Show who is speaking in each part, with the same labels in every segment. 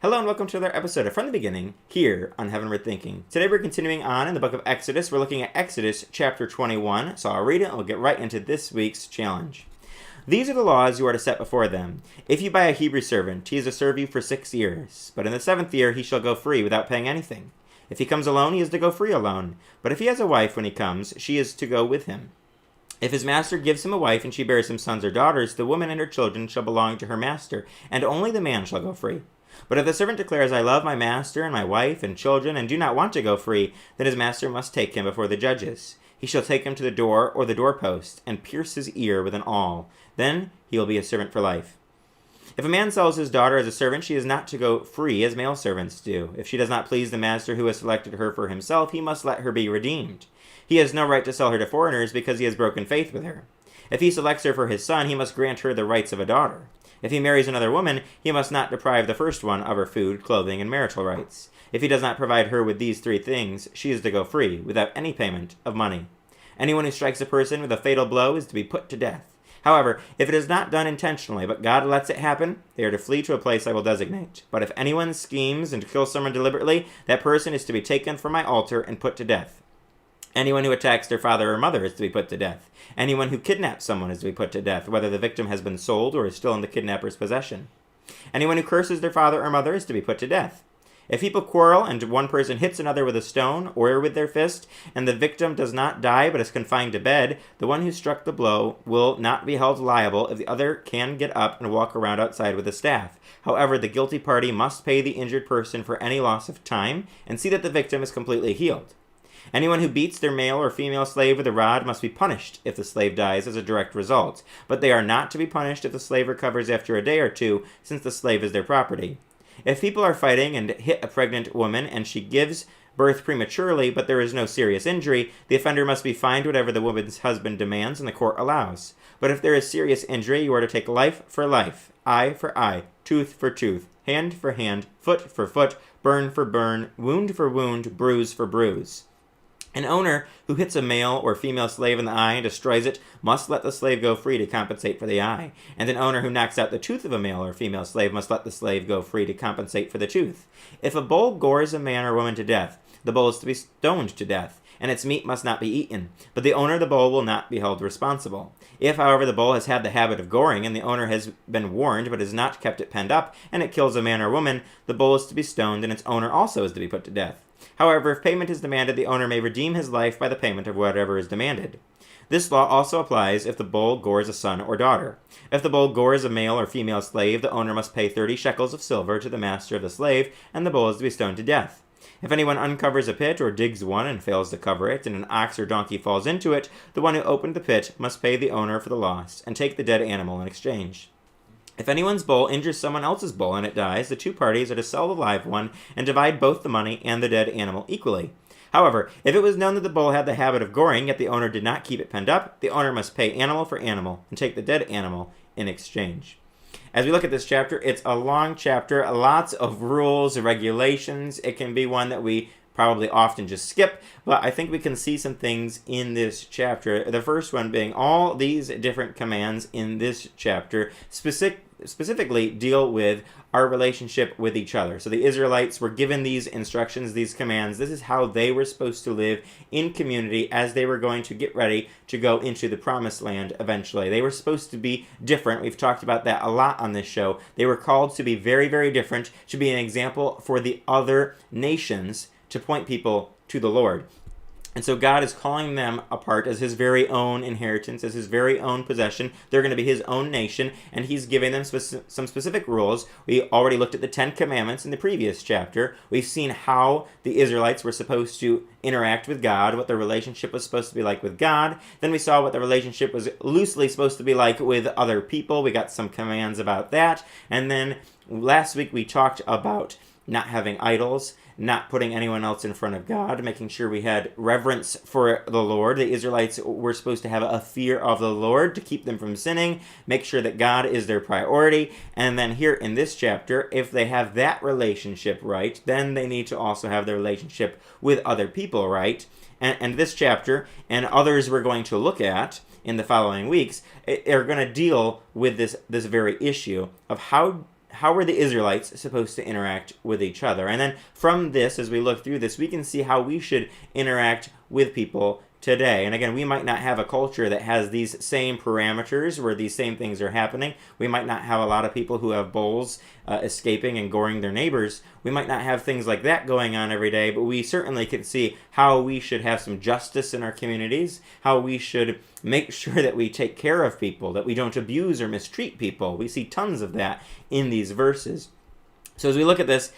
Speaker 1: Hello and welcome to another episode of From the Beginning, here on Heavenward Thinking. Today we're continuing on in the book of Exodus. We're looking at Exodus chapter 21, so I'll read it and we'll get right into this week's challenge. These are the laws you are to set before them. If you buy a Hebrew servant, he is to serve you for 6 years, but in the 7th year he shall go free without paying anything. If he comes alone, he is to go free alone, but if he has a wife when he comes, she is to go with him. If his master gives him a wife and she bears him sons or daughters, the woman and her children shall belong to her master, and only the man shall go free. But if the servant declares, I love my master and my wife and children and do not want to go free, then his master must take him before the judges. He shall take him to the door or the doorpost and pierce his ear with an awl. Then he will be a servant for life. If a man sells his daughter as a servant, she is not to go free as male servants do. If she does not please the master who has selected her for himself, he must let her be redeemed. He has no right to sell her to foreigners because he has broken faith with her. If he selects her for his son, he must grant her the rights of a daughter. If he marries another woman, he must not deprive the first one of her food, clothing, and marital rights. If he does not provide her with these 3 things, she is to go free, without any payment of money. Anyone who strikes a person with a fatal blow is to be put to death. However, if it is not done intentionally, but God lets it happen, they are to flee to a place I will designate. But if anyone schemes and kills someone deliberately, that person is to be taken from my altar and put to death. Anyone who attacks their father or mother is to be put to death. Anyone who kidnaps someone is to be put to death, whether the victim has been sold or is still in the kidnapper's possession. Anyone who curses their father or mother is to be put to death. If people quarrel and one person hits another with a stone or with their fist, and the victim does not die but is confined to bed, the one who struck the blow will not be held liable if the other can get up and walk around outside with a staff. However, the guilty party must pay the injured person for any loss of time and see that the victim is completely healed. Anyone who beats their male or female slave with a rod must be punished if the slave dies as a direct result, but they are not to be punished if the slave recovers after a day or 2, since the slave is their property. If people are fighting and hit a pregnant woman and she gives birth prematurely, but there is no serious injury, the offender must be fined whatever the woman's husband demands and the court allows. But if there is serious injury, you are to take life for life, eye for eye, tooth for tooth, hand for hand, foot for foot, burn for burn, wound for wound, bruise for bruise. An owner who hits a male or female slave in the eye and destroys it must let the slave go free to compensate for the eye. And an owner who knocks out the tooth of a male or female slave must let the slave go free to compensate for the tooth. If a bull gores a man or woman to death, the bull is to be stoned to death, and its meat must not be eaten, but the owner of the bull will not be held responsible. If, however, the bull has had the habit of goring, and the owner has been warned but has not kept it penned up, and it kills a man or woman, the bull is to be stoned, and its owner also is to be put to death. However, if payment is demanded, the owner may redeem his life by the payment of whatever is demanded. This law also applies if the bull gores a son or daughter. If the bull gores a male or female slave, the owner must pay 30 shekels of silver to the master of the slave, and the bull is to be stoned to death. If anyone uncovers a pit or digs one and fails to cover it, and an ox or donkey falls into it, the one who opened the pit must pay the owner for the loss, and take the dead animal in exchange. If anyone's bull injures someone else's bull and it dies, the 2 parties are to sell the live one and divide both the money and the dead animal equally. However, if it was known that the bull had the habit of goring, yet the owner did not keep it penned up, the owner must pay animal for animal and take the dead animal in exchange. As we look at this chapter, it's a long chapter, lots of rules and regulations. It can be one that we probably often just skip, but I think we can see some things in this chapter. The first one being all these different commands in this chapter specifically deal with our relationship with each other. So the Israelites were given these instructions, these commands. This is how they were supposed to live in community as they were going to get ready to go into the promised land eventually. They were supposed to be different. We've talked about that a lot on this show. They were called to be very, very different, to be an example for the other nations, to point people to the Lord. And so God is calling them apart as his very own inheritance, as his very own possession. They're going to be his own nation, and he's giving them some specific rules. We already looked at the 10 Commandments in the previous chapter. We've seen how the Israelites were supposed to interact with God, what their relationship was supposed to be like with God. Then we saw what the relationship was loosely supposed to be like with other people. We got some commands about that. And then last week we talked about not having idols, not putting anyone else in front of God, making sure we had reverence for the Lord. The Israelites were supposed to have a fear of the Lord to keep them from sinning, make sure that God is their priority. And then here in this chapter, if they have that relationship right, then they need to also have the relationship with other people right. And this chapter, and others we're going to look at in the following weeks, are going to deal with this very issue of how how were the Israelites supposed to interact with each other? And then from this, as we look through this, we can see how we should interact with people today. And again, we might not have a culture that has these same parameters where these same things are happening. We might not have a lot of people who have bulls escaping and goring their neighbors. We might not have things like that going on every day, but we certainly can see how we should have some justice in our communities, how we should make sure that we take care of people, that we don't abuse or mistreat people. We see tons of that in these verses. So as we look at this,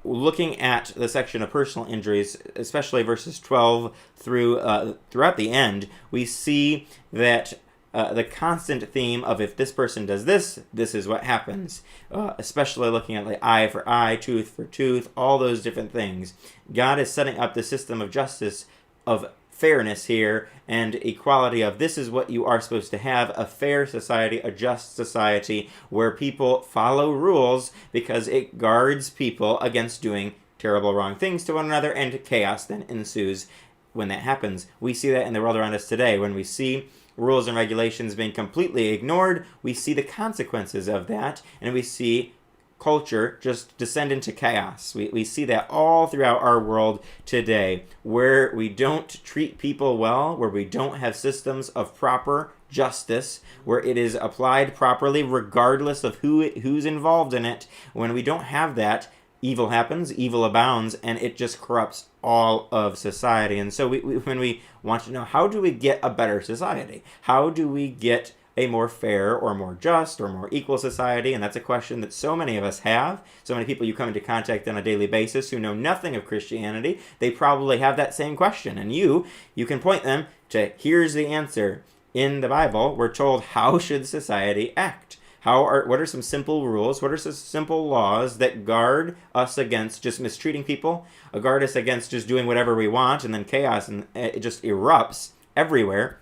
Speaker 1: looking at the section of personal injuries, especially verses 12 through throughout the end, we see that the constant theme of if this person does this, this is what happens. Especially looking at like eye for eye, tooth for tooth, all those different things. God is setting up the system of justice, of fairness here, and equality of this is what you are supposed to have, a fair society, a just society, where people follow rules because it guards people against doing terrible wrong things to one another, and chaos then ensues when that happens. We see that in the world around us today. When we see rules and regulations being completely ignored, we see the consequences of that, and we see culture just descend into chaos. We see that all throughout our world today, where we don't treat people well, where we don't have systems of proper justice, where it is applied properly regardless of who's involved in it. When we don't have that, evil happens, evil abounds, and it just corrupts all of society. And so when we want to know, how do we get a better society? How do we get a more fair or more just or more equal society? And that's a question that so many of us have. So many people you come into contact on a daily basis who know nothing of Christianity, they probably have that same question. And you can point them to, here's the answer. In the Bible, we're told, how should society act? What are some simple rules? What are some simple laws that guard us against just mistreating people, guard us against just doing whatever we want, and then chaos and it just erupts everywhere?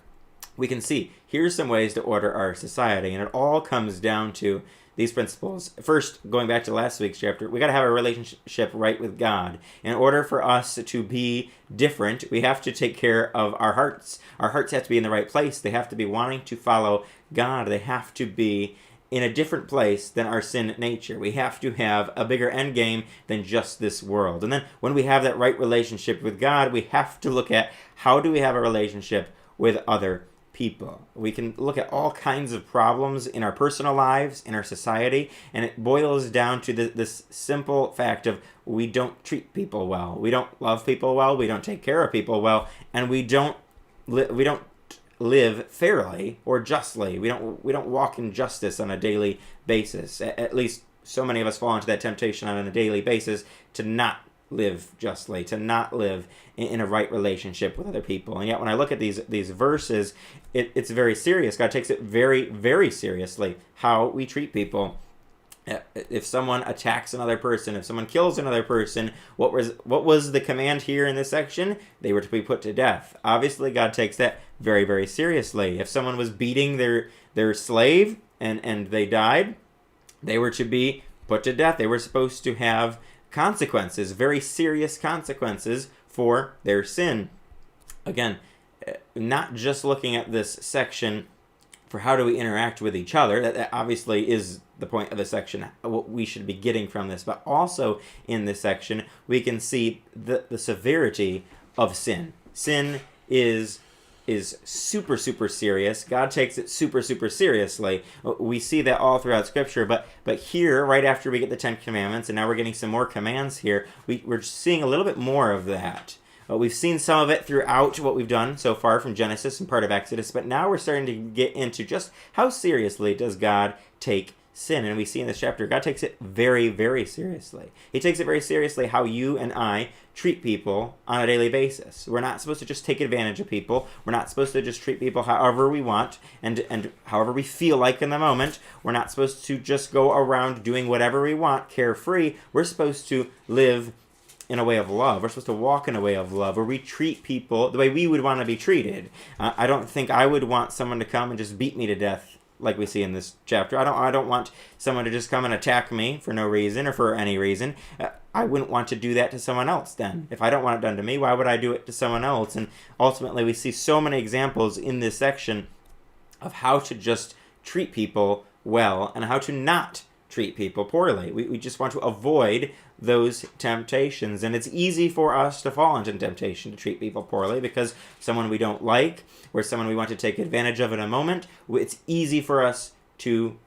Speaker 1: We can see, here's some ways to order our society, and it all comes down to these principles. First, going back to last week's chapter, we got to have a relationship right with God. In order for us to be different, we have to take care of our hearts. Our hearts have to be in the right place. They have to be wanting to follow God. They have to be in a different place than our sin nature. We have to have a bigger end game than just this world. And then when we have that right relationship with God, we have to look at, how do we have a relationship with other people? We can look at all kinds of problems in our personal lives, in our society, and it boils down to this simple fact of we don't treat people well. We don't love people well. We don't take care of people well, and we don't live fairly or justly. We don't walk in justice on a daily basis. At least so many of us fall into that temptation on a daily basis to not live justly, to not live in a right relationship with other people. And yet when I look at these verses, it's very serious. God takes it very, very seriously how we treat people. If someone attacks another person, if someone kills another person, what was the command here in this section? They were to be put to death. Obviously, God takes that very, very seriously. If someone was beating their slave and they died, they were to be put to death. They were supposed to have consequences, very serious consequences for their sin. Again, not just looking at this section for how do we interact with each other, that obviously is the point of the section, what we should be getting from this, but also in this section we can see the severity of sin. Sin is super, super serious. God takes it super, super seriously. We see that all throughout Scripture, but here, right after we get the 10 Commandments, and now we're getting some more commands here, we're seeing a little bit more of that. We've seen some of it throughout what we've done so far from Genesis and part of Exodus, but now we're starting to get into just how seriously does God take sin. And we see in this chapter, God takes it very, very seriously. He takes it very seriously how you and I treat people on a daily basis. We're not supposed to just take advantage of people. We're not supposed to just treat people however we want and however we feel like in the moment. We're not supposed to just go around doing whatever we want, carefree. We're supposed to live in a way of love. We're supposed to walk in a way of love where we treat people the way we would want to be treated. I don't think I would want someone to come and just beat me to death like we see in this chapter. I don't want someone to just come and attack me for no reason or for any reason. I wouldn't want to do that to someone else then. If I don't want it done to me, why would I do it to someone else? And ultimately we see so many examples in this section of how to just treat people well and how to not treat people poorly. We just want to avoid those temptations. And it's easy for us to fall into temptation to treat people poorly because someone we don't like or someone we want to take advantage of in a moment, it's easy for us to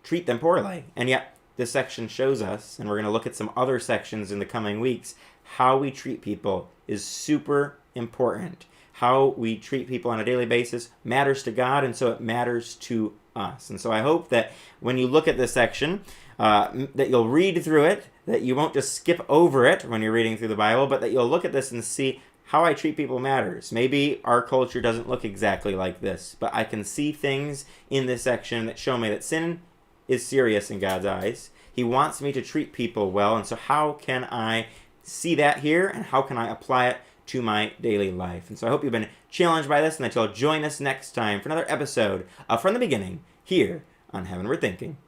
Speaker 1: treat them poorly. And yet this section shows us, and we're going to look at some other sections in the coming weeks, how we treat people is super important. How we treat people on a daily basis matters to God, and so it matters to us. And so I hope that when you look at this section, that you'll read through it, that you won't just skip over it when you're reading through the Bible, but that you'll look at this and see how I treat people matters. Maybe our culture doesn't look exactly like this, but I can see things in this section that show me that sin is serious in God's eyes. He wants me to treat people well, and so how can I see that here, and how can I apply it to my daily life? And so I hope you've been challenged by this, and that you'll join us next time for another episode of From the Beginning here on Heavenward Thinking.